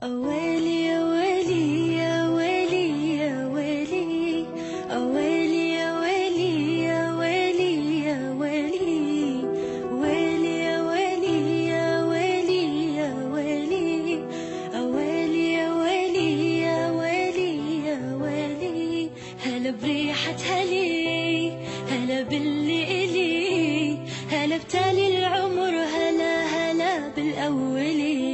أويلي يا ويلي يا ويلي يا ويلي، أويلي يا ويلي يا ويلي يا ويلي، ويلي يا ويلي يا ويلي يا ويلي، أويلي يا ويلي يا ويلي يا ويلي. هلا بريحة هلي، هلا باللي إلي، هلا بتالي العمر، هلا هلا بالأولي.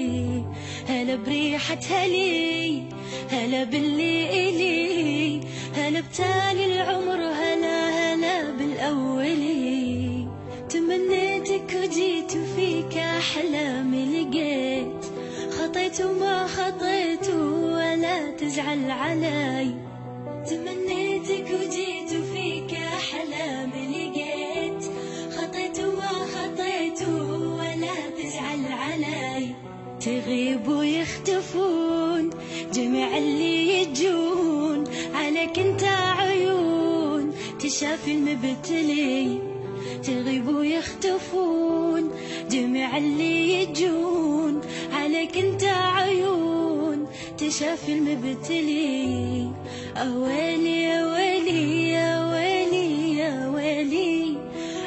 هلا بريحة هلي، هلا باللي إلي، هلا بتالي العمر، هلا هلا بالأولي. تمنيتك وجيت وفيك أحلامي لقيت، خطيت وما خطيت ولا تزعل علي. تمنيتك وجيت وفيك أحلامي لقيت، خطيت وما خطيت ولا تزعل علي. تغيب ويختفون جميع اللي يجون، عليك انت عيون تشافي المبتلي. تغيب ويختفون جميع اللي يجون، عليك انت عيون تشافي المبتلي. أويلي يا ويلي يا ويلي يا ويلي،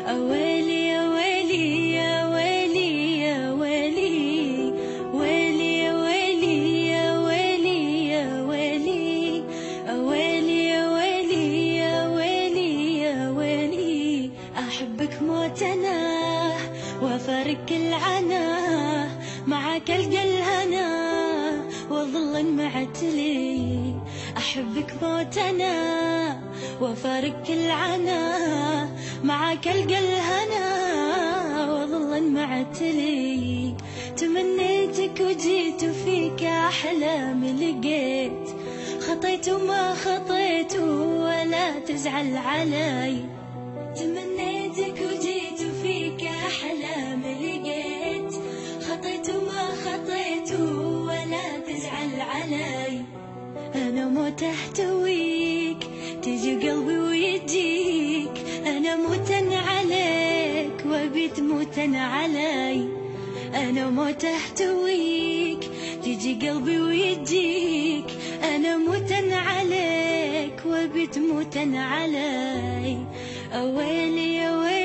أويلي يا ويلي يا ويلي يا ويلي، ويلي يا ويلي يا ويلي يا ويلي، أويلي يا ويلي يا ويلي يا ويلي. أحبك موت أنا وأفارق العنا، معك ألقى الهنا وأظل معتلي. أحبك موت أنا وأفارق العنا، معك ألقى الهنا وأظل معتلي. تمنيتك وجيت وفيك أحلامي لقيت، خطيت وما خطيت ولا تزعل علي. تمنيتك وجيت وفيك أحلامي لقيت، خطيت وما خطيت ولا تزعل علي. أنا موت أحتويك تجي قلبي ويجيك، أنا موتن عليك وبيت موتن علي. أنا موت أحتويك تجي قلبي ويجيك، أنا موتن عليك وبيت موتن علي. أويلي يا ويلي